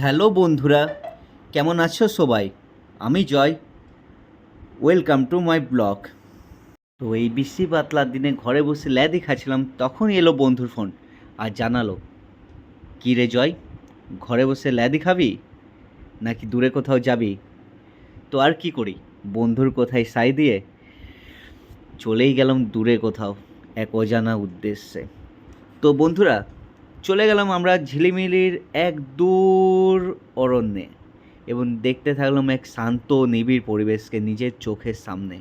Hello বন্ধুরা, কেমন আছো সবাই? আমি Joy. Welcome to my blog. তো এই বৃষ্টি পাতলার দিনে ঘরে বসে ল্যাদি খাচ্ছিলাম, তখন এলো বন্ধুর ফোন আর জানালো, কী রে জয়, ঘরে বসে ল্যাদি খাবি নাকি দূরে কোথাও যাবি? তো আর কি করি, বন্ধুর কোথায় সাই দিয়ে চলেই গেলাম দূরে কোথাও, এক অজানা উদ্দেশ্যে। তো বন্ধুরা, চলে গেলাম আমরা ঝিলিমিলির এক দূর অরণ্যে এবং দেখতে থাকলাম এক শান্ত নিবিড় পরিবেশকে নিজের চোখের সামনে।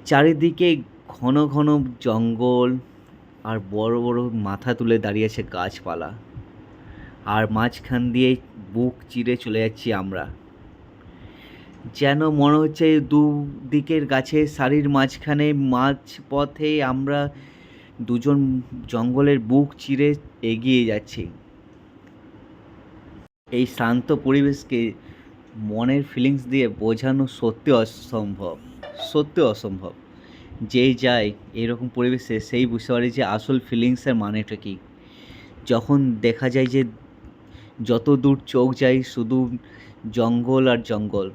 চারিদিকে ঘন ঘন জঙ্গল আর বড় বড় মাথা তুলে দাঁড়িয়েছে গাছপালা, আর মাঝখান দিয়ে বুক চিরে চলে যাচ্ছি আমরা। যেন মনে হচ্ছে দুদিকের গাছের সারির মাঝখানে মাঝপথে আমরা দুজন জঙ্গলের বুক চিরে এগিয়ে যাচ্ছি। এই শান্ত পরিবেশকে মনের ফিলিংস দিয়ে বোঝানো সত্যি অসম্ভব, সত্যি অসম্ভব। যেই যায় এরকম পরিবেশে সেই বুঝতে পারে যে আসল ফিলিংসের মানেটা কী। যখন দেখা যায় যে যত দূর চোখ যায় শুধু জঙ্গল আর জঙ্গল,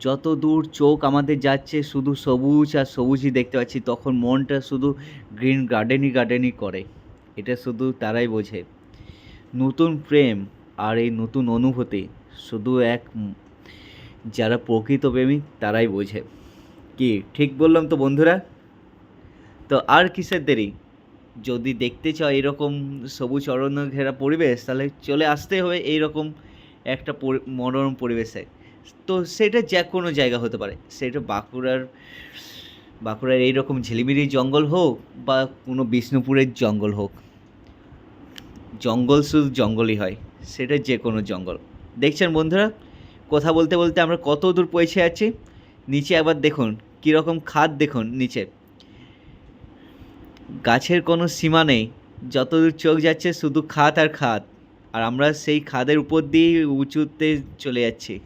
যত দূর চোখ আমাদের যাচ্ছে শুধু সবুজ আর সবুজই দেখতে পাচ্ছি, তখন মনটা শুধু গ্রিন গার্ডেনই গার্ডেনই করে। এটা শুধু তারাই বোঝে। নতুন প্রেম আর এই নতুন অনুভূতি শুধু যারা প্রকৃত প্রেমিক তারাই বোঝে। কি ঠিক বললাম তো বন্ধুরা? তো আর কিসের দেরি, যদি দেখতে চাও এরকম সবুজ অরণ্য ঘেরা পরিবেশ, তাহলে চলে আসতে হবে এইরকম একটা মনোরম পরিবেশে। তো সেটা যে কোনো জায়গা হতে পারে, সেটা বাঁকুড়ার এইরকম ঝিলিমিলি জঙ্গল হোক বা কোনো বিষ্ণুপুরের জঙ্গল হোক, জঙ্গল শুধু জঙ্গলই হয়, সেটা যে কোনো জঙ্গল। দেখছেন বন্ধুরা, কথা বলতে বলতে আমরা কত দূর পৌঁছে যাচ্ছি। নিচে একবার দেখুন কীরকম খাদ, দেখুন নিচে গাছের কোনো সীমা নেই, যতদূর চোখ যাচ্ছে শুধু খাদ আর খাদ, আর আমরা সেই খাদের উপর দিয়ে উঁচুতে চলে যাচ্ছি।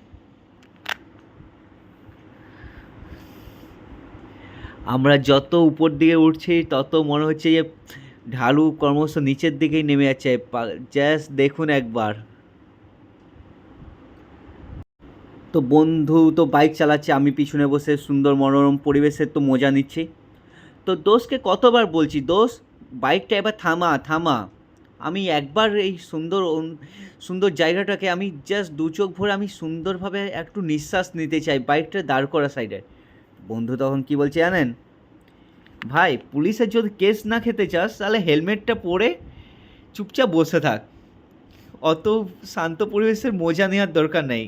আমরা যত উপর দিকে উঠছি তত মনে হচ্ছে যে ঢালু ক্রমশ নিচের দিকেই নেমে যাচ্ছে। জাস্ট দেখুন একবার। তো বন্ধু তো বাইক চালাচ্ছে, আমি পিছনে বসে সুন্দর মনোরম পরিবেশের তো মজা নিচ্ছি। তো দোষকে কতবার বলছি, দোষ বাইকটা এবার থামা থামা। আমি একবার এই সুন্দর সুন্দর জায়গাটাকে আমি জাস্ট দু চোখ ভরে আমি সুন্দরভাবে একটু নিঃশ্বাস নিতে চাই বাইকটা দাঁড় করা সাইডে। বন্ধু তখন কি বলছে জানেন? ভাই, পুলিশের যদি কেস না খেতে চাস তাহলে হেলমেটটা পরে চুপচাপ বসে থাক, অত শান্ত পরিবেশের মজা নেওয়ার দরকার নেই,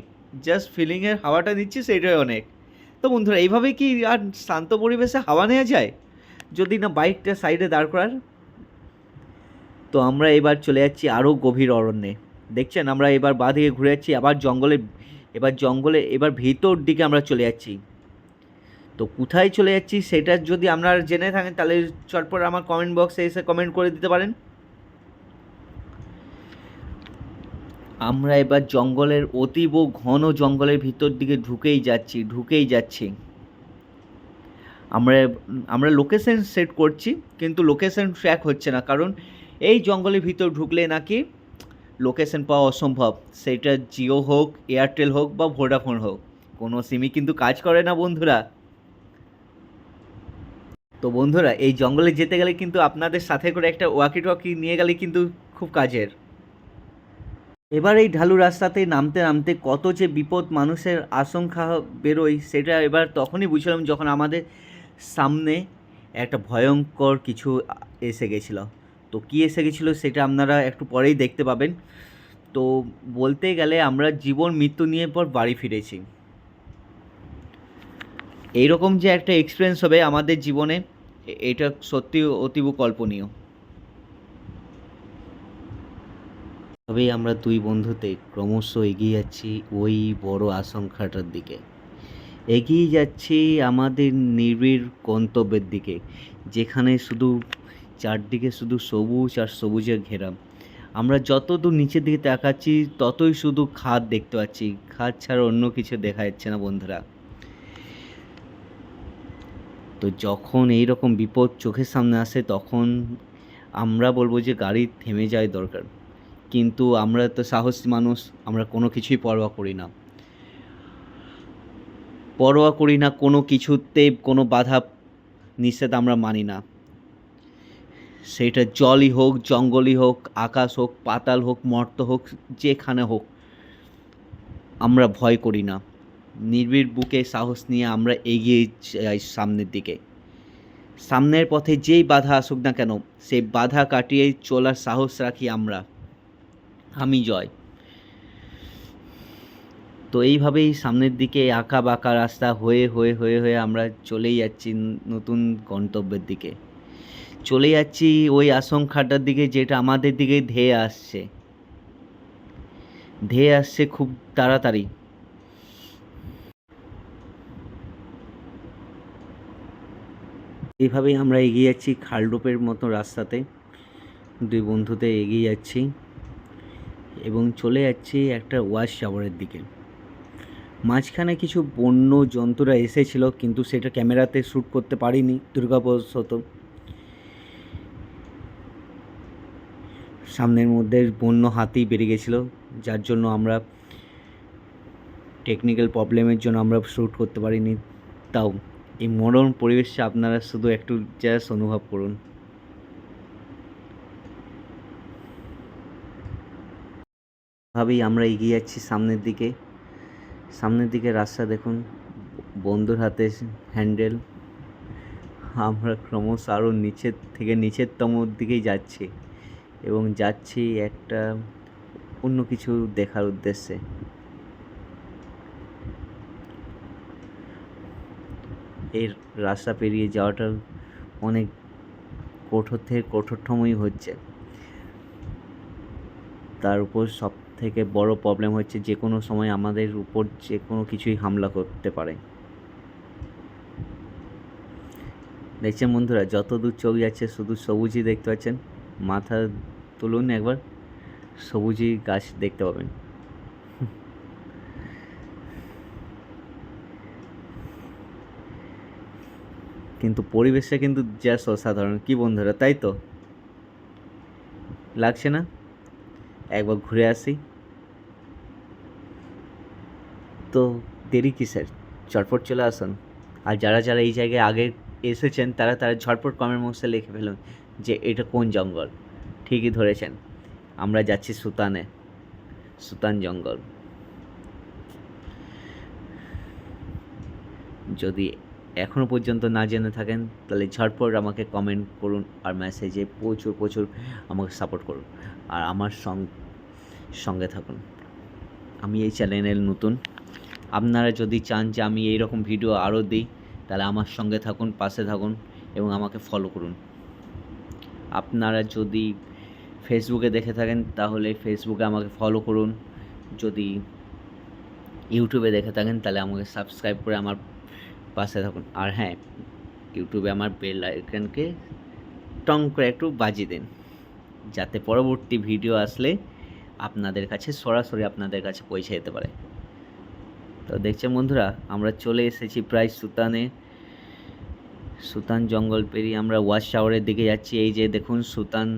জাস্ট ফিলিংয়ের হাওয়াটা নিচ্ছি সেইটাই অনেক। তো বন্ধুরা, এইভাবে কি আর শান্ত পরিবেশে হাওয়া নেওয়া যায় যদি না বাইকটা সাইডে দাঁড় করার? তো আমরা এবার চলে যাচ্ছি আরও গভীর অরণ্যে। দেখছেন আমরা এবার বাঁ দিকে ঘুরে যাচ্ছি, এবার ভিতর দিকে আমরা চলে যাচ্ছি। তো কোথায় চলে যাচ্ছি সেটা যদি আপনারা জেনে থাকেন তাহলে চটপট আমার কমেন্ট বক্সে এসে কমেন্ট করে দিতে পারেন। আমরা এবার জঙ্গলের অতীব ঘন জঙ্গলের ভিতর দিকে ঢুকেই যাচ্ছি। আমরা আমরা লোকেশন সেট করছি, কিন্তু লোকেশন ট্র্যাক হচ্ছে না, কারণ এই জঙ্গলের ভিতর ঢুকলে নাকি লোকেশন পাওয়া অসম্ভব। সেটা জিও হোক, এয়ারটেল হোক বা ভোডাফোন হোক, কোনো সিমই কিন্তু কাজ করে না বন্ধুরা। তো বন্ধুরা, এই জঙ্গলে যেতে গেলে কিন্তু আপনাদের সাথে করে একটা ওয়াকি টকি নিয়ে গেলে কিন্তু খুব কাজের। এবার এই ঢালু রাস্তাতে নামতে নামতে কত যে বিপদ মানুষের আশঙ্কা বেরোয়, সেটা এবার তখনই বুঝলাম যখন আমাদের সামনে একটা ভয়ঙ্কর কিছু এসে গেছিলো। তো কী এসে গেছিলো সেটা আপনারা একটু পরেই দেখতে পাবেন। তো বলতে গেলে আমরা জীবন মৃত্যু নিয়ে পর বাড়ি ফিরেছি। এইরকম যে একটা এক্সপিরিয়েন্স হবে আমাদের জীবনে, এটা সত্যি অতীব কল্পনীয়। তবেই আমরা দুই বন্ধুতে ক্রমশ এগিয়ে যাচ্ছি ওই বড় আশঙ্কাটার দিকে, এগিয়ে যাচ্ছি আমাদের নিবিড় গন্তব্যের দিকে, যেখানে শুধু চারদিকে শুধু সবুজ আর সবুজের ঘেরা। আমরা যত দূর নিচের দিকে তাকাচ্ছি ততই শুধু খাদ দেখতে পাচ্ছি, খাদ ছাড়া অন্য কিছু দেখা যাচ্ছে না বন্ধুরা। তো যখন এই রকম বিপদ চোখের সামনে আসে তখন আমরা বলবো যে গাড়ি থেমে যাওয়াই দরকার, কিন্তু আমরা তো সাহসী মানুষ, আমরা কোনো কিছুই পরোয়া করি না, কোনো কিছুতে কোনো বাধা নিষেধ আমরা মানি না। সেটা জলই হোক, জঙ্গলই হোক, আকাশ হোক, পাতাল হোক, মর্ত হোক, যেখানে হোক, আমরা ভয় করি না। নির্ভীক বুকে সাহস নিয়ে আমরা এগিয়ে যাই সামনের দিকে। সামনের পথে যেই বাধা আসুক না কেন, সেই বাধা কাটিয়ে চলার সাহস রাখি আমরা। আমি জয়। তো এইভাবেই সামনের দিকে আঁকা বাঁকা রাস্তা হয়ে হয়ে হয়ে হয়ে আমরা চলেই যাচ্ছি নতুন গন্তব্যের দিকে। চলে যাচ্ছি ওই আশঙ্কাটার দিকে যেটা আমাদের দিকে ধেয়ে আসছে খুব তাড়াতাড়ি। এইভাবেই আমরা এগিয়ে যাচ্ছি খালডোপের মতো রাস্তাতে, দুই বন্ধুতে এগিয়ে যাচ্ছি এবং চলে যাচ্ছি একটা ওয়াচ টাওয়ারের দিকে। মাঝখানে কিছু বন্য জন্তুরা এসেছিল, কিন্তু সেটা ক্যামেরাতে শ্যুট করতে পারিনি দুর্ভাগ্যবশত। সামনের মধ্যে বন্য হাতি বেরিয়ে গেছিলো, যার জন্য আমরা টেকনিক্যাল প্রবলেমের জন্য আমরা শ্যুট করতে পারিনি। তাও এই মনোরম পরিবেশে আপনারা শুধু একটু জাস্ট অনুভব করুন। ভাবেই আমরা এগিয়ে যাচ্ছি সামনের দিকে রাস্তা দেখুন, বন্ধুর হাতে হ্যান্ডেল। আমরা ক্রমশ আরও নিচের থেকে নিচেরতম দিকেই যাচ্ছি এবং যাচ্ছি একটা অন্য কিছু দেখার উদ্দেশ্যে। এই রাস্তা পেরিয়ে যাওয়াটা অনেক কঠোর থেকে কঠোরতমই হচ্ছে। তার উপর সব থেকে বড় প্রবলেম হচ্ছে যে কোনো সময় আমাদের উপর যে কোনো কিছুই হামলা করতে পারে। দেখছেন বন্ধুরা, যত দূর চোখ যাচ্ছে শুধু সবুজই দেখতে পাচ্ছেন। মাথা তুলুন একবার, সবুজই গাছ দেখতে পাবেন। কিন্তু পরিবেশটা কিন্তু জাস্ট অসাধারণ, কি বন্ধুরা, তাই তো লাগছে না? একবার ঘুরে আসি। তো দেরি কিসের, চটপট চলে আসুন। আর যারা যারা এই জায়গায় আগে এসেছেন তারা ঝটপট কমেন্ট বক্সে লিখে ফেলুন যে এটা কোন জঙ্গল। ঠিকই ধরেছেন, আমরা যাচ্ছি সুতান জঙ্গল। যদি এখনও পর্যন্ত না জেনে থাকেন তাহলে ঝটপট আমাকে কমেন্ট করুন আর মেসেজে প্রচুর আমাকে সাপোর্ট করুন আর আমার সঙ্গে থাকুন। আমি এই চ্যানেলের নতুন, আপনারা যদি চান যে আমি এই রকম ভিডিও আরও দিই তাহলে আমার সঙ্গে থাকুন, পাশে থাকুন এবং আমাকে ফলো করুন। আপনারা যদি ফেসবুকে দেখে থাকেন তাহলে ফেসবুকে আমাকে ফলো করুন, যদি ইউটিউবে দেখে থাকেন তাহলে আমাকে সাবস্ক্রাইব করে আমার পাশে থাকুন। আর হ্যাঁ, ইউটিউবে আমার বেল আইকনকে টং করে একটু বাজিয়ে দিন, যাতে পরবর্তী ভিডিও আসলে আপনাদের কাছে সরাসরি আপনাদের কাছে পৌঁছে যেতে পারে। তো দেখছেন বন্ধুরা, আমরা চলে এসেছি প্রায় সুতান জঙ্গল পেরিয়ে আমরা ওয়াচ টাওয়ারের দিকে যাচ্ছি। এই যে দেখুন সুতান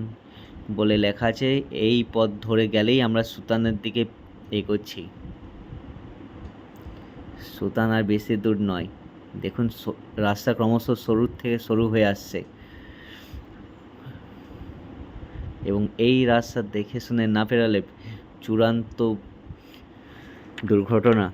বলে লেখা আছে, এই পথ ধরে গেলেই আমরা সুতানের দিকে এগোচ্ছি। সুতান আর বেশি দূর নয়, দেখুন রাস্তা ক্রমশ সরুর থেকে সরু হয়ে আসছে এবং এই রাস্তা দেখে শুনে না পেরালে চূড়ান্ত দুর্ঘটনা।